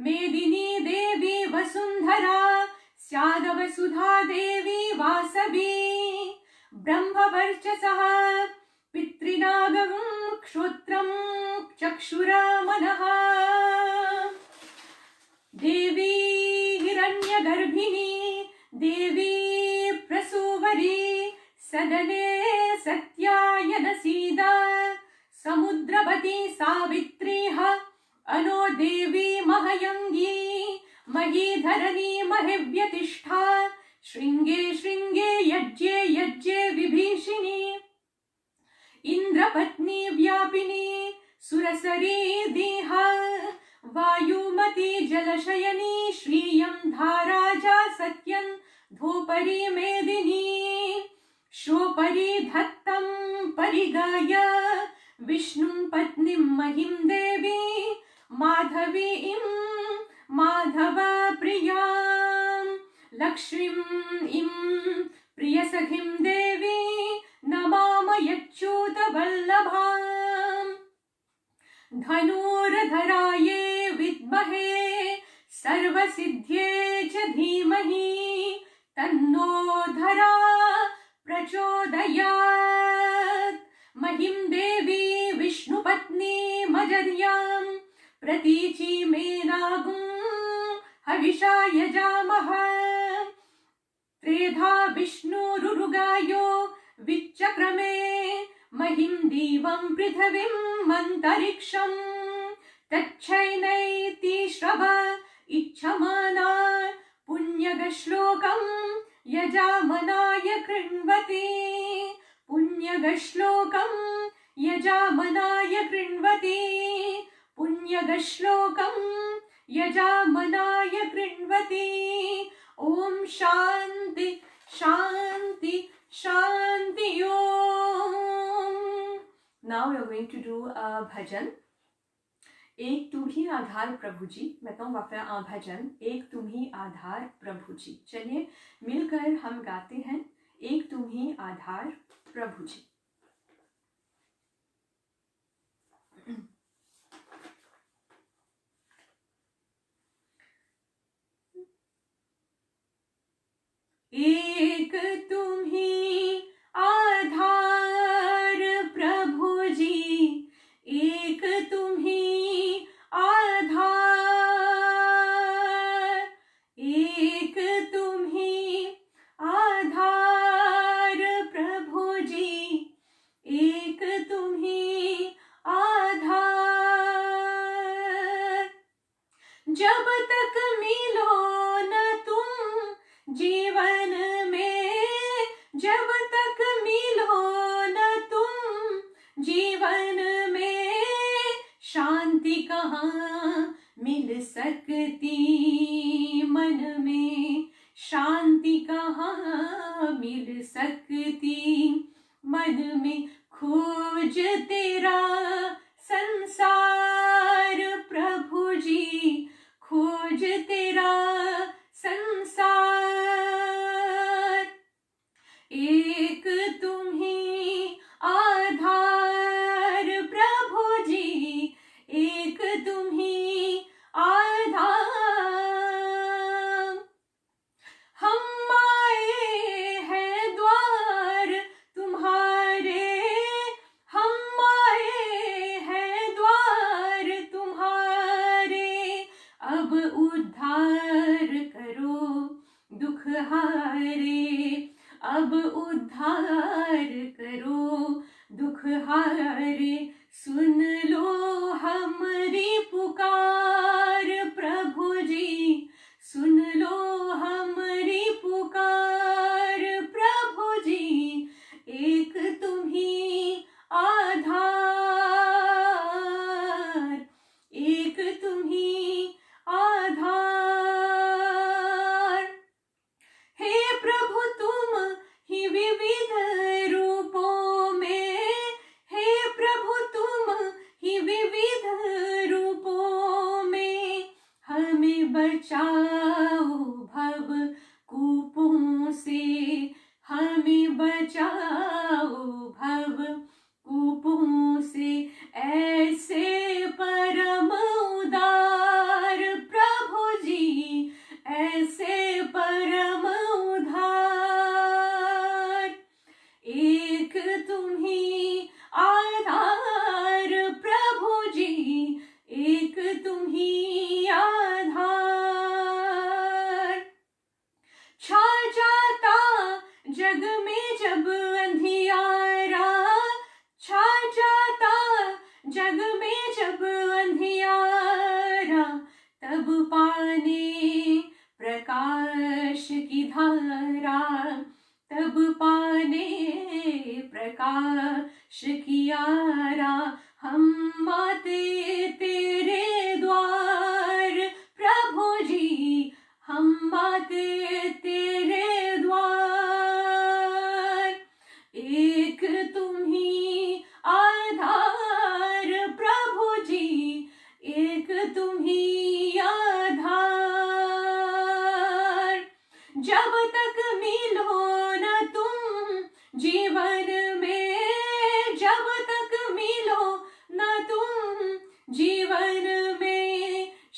मेदिनी देवी वसुन्धरा स्यादवसुधा देवी वासवी ब्रह्मवर्चसः पितृनागं क्षोत्रं चक्षुरामनः देवी हिरण्यगर्भिणी देवी प्रसूवरी सदने सत्यायनसीदा समुद्रवती सावित्रीः अनो देवी महयङ्गी महीधरणी महिव्यतिष्ठा शृङ्गे शृङ्गे यज्ञे यज्ञे विभीषिणी इन्द्रपत्नी व्यापिनी सुरसरी दीहा वायुमती जलशयनी श्रियं धाराजा सत्यं धूपरी मेदिनी श्रोपरिधत्तं परिगाय विष्णुं पत्नीं महिं देवी माधवीं माधवप्रियां लक्ष्मीं प्रियसखीं देवी नमामयच्युतवल्लभाम् धनुर्धरायै विद्महे सर्वसिद्ध्यै च धीमहि तन्नो धरा प्रचोदयात् महिं देवी विष्णुपत्नी मजर्यां प्रतीचि मेनागुं हविषा यजामः त्रेधा विष्णुरुरुगायो विच्चक्रमे महिं दिवं पृथिवीं अन्तरिक्षं तच्छैनैति श्रव इच्छमाना पुण्यगश्लोकं यजामनाय कृण्वति पुण्यगश्लोकं यजामनाय कृण्वति पुण्यगश्लोकं यजामनाय कृण्वति ओम शांति शांति शांति ओम। Now we are going to do a bhajan. एक तुम ही आधार प्रभु जी। मैं कहूँ वापस भजन एक तुम ही आधार प्रभु जी। चलिए मिलकर हम गाते हैं एक तुम ही आधार प्रभु जी। एक तुम ही आधार प्रभु जी एक तुम ही आधार एक तुम ही आधार प्रभु जी एक तुम ही आधार जब तक मिलो न तुम जीवन में जब तक मिलो न तुम जीवन में शांति कहाँ मिल सकती मन में शांति कहाँ मिल सकती मन में खोज तेरा संसार प्रभु जी खोज तेरा संसार एक तुम ही आधार प्रभु जी एक तुम ही आधार हम आए हैं द्वार तुम्हारे हम आए हैं द्वार तुम्हारे अब उद्धार करो दुख हारे अब उद्धार करो दुख हारे सुन लो हमारी पुकार प्रभु जी सुन लो हमारी पुकार प्रभु जी एक तुम ही आधार एक तुम ही आधार हे प्रभु तुम ही विविध रूपों में हे प्रभु तुम ही विविध रूपों में हमें बचाओ भव कूपों से हमें बचाओ भव कूपों से ऐसे परम उदार प्रभु जी ऐसे परम उदार एक तुम ही आधार प्रभु जी एक तुम ही आधार छा जाता जग में जब अंधियारा छा जाता जग में जब अंधियारा तब पाने प्रकाश की धारा तब पाने प्रकाश की आरा हम आते तेरे द्वार प्रभु जी हम आते तेरे द्वार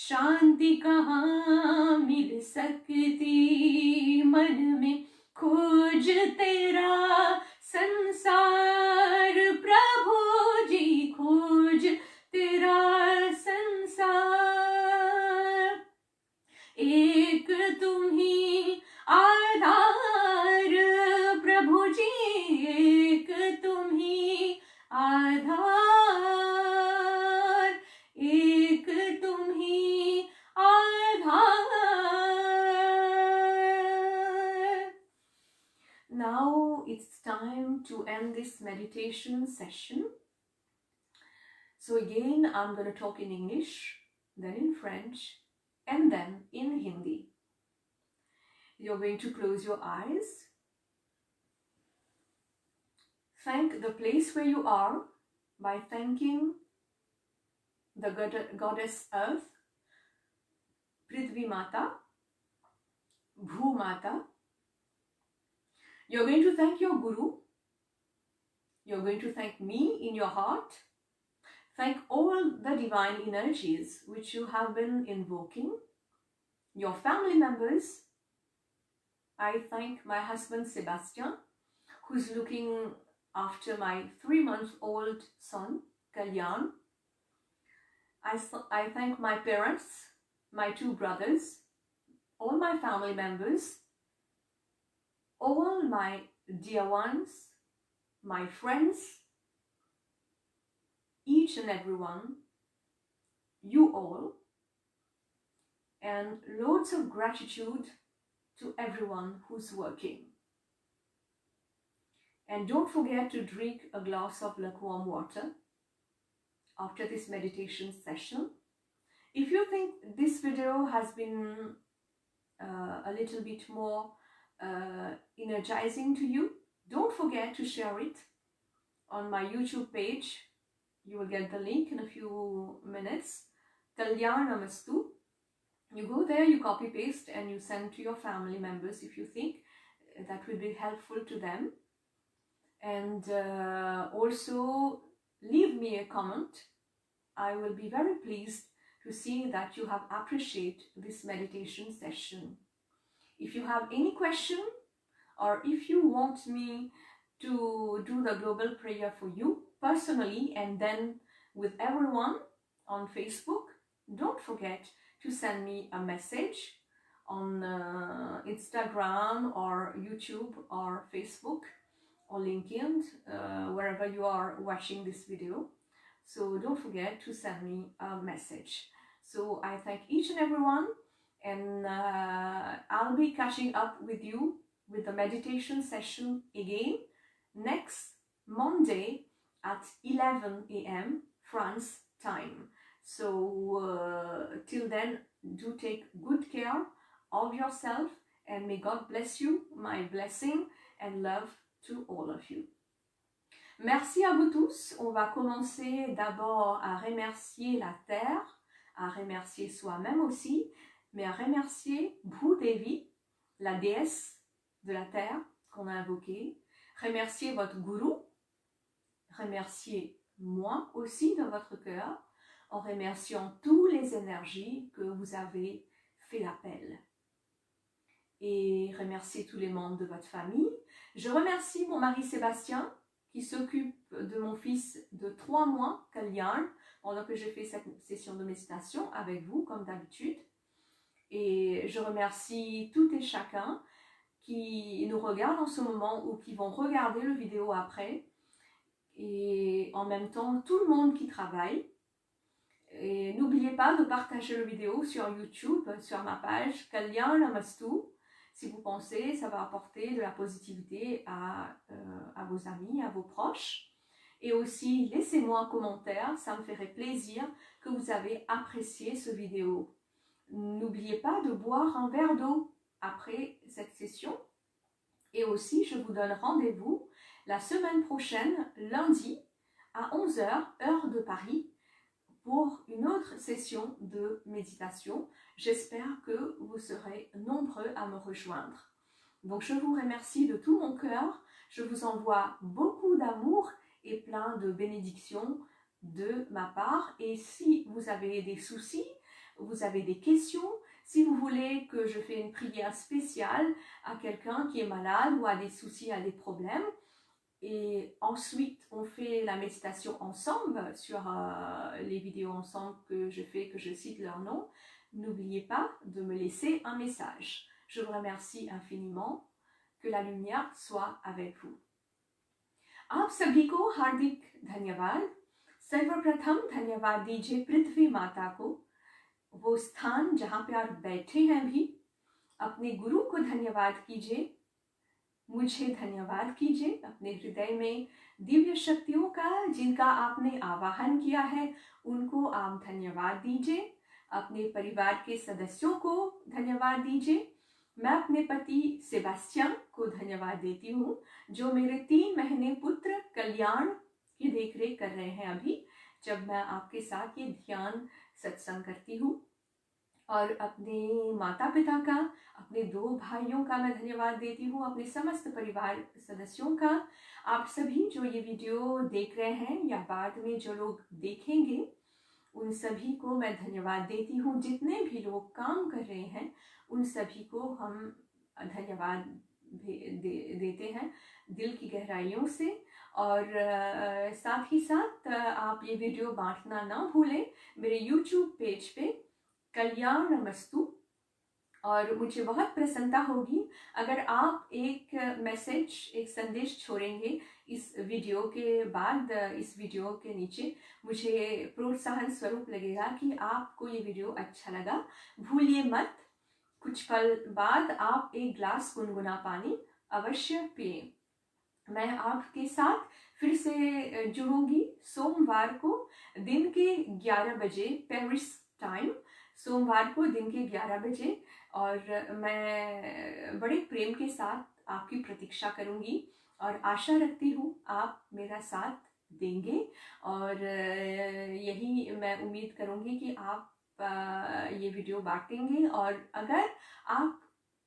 शांति कहाँ मिल सकती, मन में खोज तेरा संसार, प्रभु जी खोज तेरा संसार। एक तुम ही आधार, प्रभु जी एक तुम ही आधार, एक तुम ही आधार। Now it's time to end this meditation session. So again, I'm going to talk in English, then in French, and then in Hindi. You're going to close your eyes. Thank the place where you are by thanking the goddess Earth, Prithvi Mata, Bhu Mata. You're going to thank your Guru. You're going to thank me in your heart. Thank all the divine energies which you have been invoking. Your family members. I thank my husband Sebastian, who's looking after my 3-month-old son, Kalyan. I thank my parents, my 2 brothers, all my family members, all my dear ones, my friends, each and every one, you all, and loads of gratitude to everyone who's working. And don't forget to drink a glass of lukewarm water after this meditation session. If you think this video has been a little bit more energizing to you, don't forget to share it on my YouTube page. You will get the link in a few minutes. Kalyan Namastu. You go there, you copy paste, and you send to your family members if you think that will be helpful to them. And also leave me a comment. I will be very pleased to see that you have appreciated this meditation session. If you have any question, or if you want me to do the global prayer for you personally and then with everyone on Facebook, don't forget to send me a message on Instagram or YouTube or Facebook or LinkedIn, wherever you are watching this video. So don't forget to send me a message. So I thank each and everyone, and I'll be catching up with you with the meditation session again next Monday at 11 a.m. France time. So till then, do take good care of yourself, and may God bless you. My blessing and love to all of you. Merci à vous tous. On va commencer d'abord à remercier la Terre, à remercier soi-même aussi, mais à remercier Bhudevi, la déesse de la Terre qu'on a invoquée. Remercier votre gourou, remercier moi aussi dans votre cœur, en remerciant toutes les énergies que vous avez fait l'appel. Et remercier tous les membres de votre famille. Je remercie mon mari Sébastien qui s'occupe de mon fils de 3 mois, Kalyan, pendant que j'ai fait cette session de méditation avec vous, comme d'habitude. Et je remercie tout et chacun qui nous regardent en ce moment ou qui vont regarder le vidéo après. Et en même temps, tout le monde qui travaille. Et n'oubliez pas de partager la vidéo sur YouTube, sur ma page Kalyan Namastu. Si vous pensez, ça va apporter de la positivité à vos amis, à vos proches. Et aussi, laissez-moi un commentaire, ça me ferait plaisir que vous avez apprécié cette vidéo. N'oubliez pas de boire un verre d'eau après cette session. Et aussi, je vous donne rendez-vous la semaine prochaine, lundi, à 11h, heure de Paris, pour une autre session de méditation. J'espère que vous serez nombreux à me rejoindre. Donc je vous remercie de tout mon cœur. Je vous envoie beaucoup d'amour et plein de bénédictions de ma part. Et si vous avez des soucis vous avez des questions, si vous voulez que je fasse une prière spéciale à quelqu'un qui est malade ou a des soucis, a des problèmes. Et ensuite, on fait la méditation ensemble sur les vidéos ensemble que je fais, que je cite leur nom. N'oubliez pas de me laisser un message. Je vous remercie infiniment. Que la lumière soit avec vous. आप सभी को हार्दिक धन्यवाद। सर्वप्रथम धन्यवाद दीजिए पृथ्वी माता को, वो स्थान जहाँ पे आप बैठे हैं भी। अपने गुरु को धन्यवाद कीजिए, मुझे धन्यवाद कीजिए। अपने हृदय में दिव्य शक्तियों का जिनका आपने आवाहन किया है उनको आप धन्यवाद दीजिए। अपने परिवार के सदस्यों को धन्यवाद दीजिए। मैं अपने पति सेबास्टियन को धन्यवाद देती हूँ जो मेरे 3 महीने पुत्र कल्याण की देखरेख कर रहे हैं अभी जब मैं आपके साथ ये ध्यान सत्संग करती हूँ। और अपने माता पिता का, अपने 2 भाइयों का मैं धन्यवाद देती हूँ, अपने समस्त परिवार सदस्यों का। आप सभी जो ये वीडियो देख रहे हैं या बाद में जो लोग देखेंगे उन सभी को मैं धन्यवाद देती हूँ। जितने भी लोग काम कर रहे हैं उन सभी को हम धन्यवाद देते हैं दिल की गहराइयों से। और साथ ही साथ आप ये वीडियो बांटना ना भूलें मेरे YouTube पेज पे कल्याण नमस्तु। और मुझे बहुत प्रसन्नता होगी अगर आप एक मैसेज, एक संदेश छोड़ेंगे इस वीडियो के बाद, इस वीडियो के नीचे। मुझे प्रोत्साहन स्वरूप लगेगा कि आपको ये वीडियो अच्छा लगा। भूलिए मत, कुछ पल बाद आप एक ग्लास गुनगुना पानी अवश्य पिए। मैं आपके साथ फिर से जुड़ूंगी सोमवार को दिन के 11 बजे पेरिस टाइम, सोमवार को दिन के 11 बजे। और मैं बड़े प्रेम के साथ आपकी प्रतीक्षा करूंगी और आशा रखती हूँ आप मेरा साथ देंगे। और यही मैं उम्मीद करूंगी कि आप ये वीडियो बांटेंगे। और अगर आप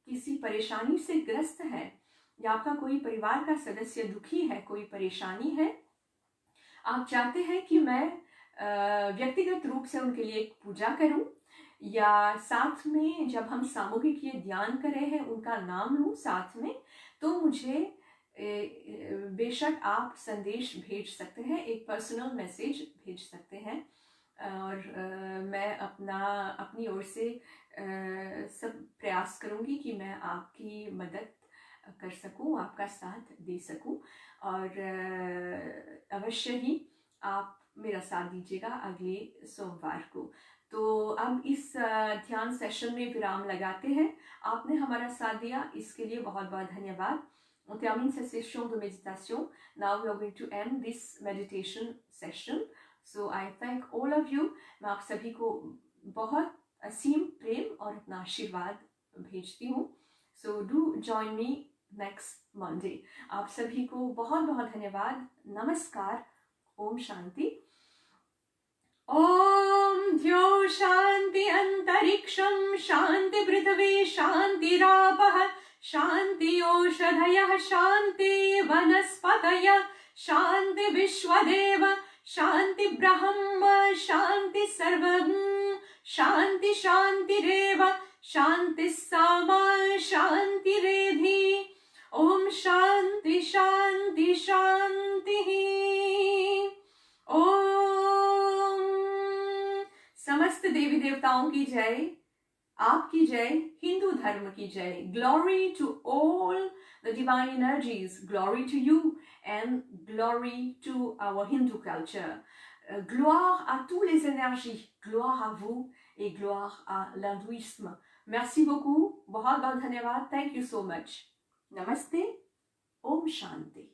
किसी परेशानी से ग्रस्त हैं या आपका कोई परिवार का सदस्य दुखी है, कोई परेशानी है, आप चाहते हैं कि मैं व्यक्तिगत रूप से उनके लिए एक पूजा करूं या साथ में जब हम सामूहिक ये ध्यान कर रहे हैं उनका नाम लूं साथ में, तो मुझे बेशक आप संदेश भेज सकते हैं, एक पर्सनल मैसेज भेज सकते हैं। और मैं अपनी ओर से सब प्रयास करूंगी कि मैं आपकी मदद कर सकूं, आपका साथ दे सकूं। और अवश्य ही आप मेरा साथ दीजिएगा अगले सोमवार को। तो अब इस ध्यान सेशन में विराम लगाते हैं। आपने हमारा साथ दिया इसके लिए बहुत बहुत धन्यवाद। On termine cette session de méditation. Now we are going to end this meditation session. So I thank all of you. मैं आप सभी को बहुत असीम प्रेम और अपना आशीर्वाद भेजती हूँ। So do join me next Monday. आप सभी को बहुत बहुत धन्यवाद। नमस्कार। ओम शांति। ओम द्यौ शांति अंतरिक्षं शांति पृथ्वी शांतिरापः शांति ओषधयः शांति वनस्पतयः शांति विश्वदेव शांति ब्रह्म शांति सर्वं शांति शांतिरेव शांति सामा शांतिरेधि। ओम शांति शांति शांति। ओम समस्त देवी देवताओं की जय, आपकी जय, हिंदू धर्म की जय। Glory to all the divine energies, glory to you and glory to our Hindu culture. Gloire à tous les énergies, gloire à vous et gloire à l'hindouisme. Merci beaucoup, बहुत बहुत धन्यवाद. Thank you so much. Namaste. Om Shanti.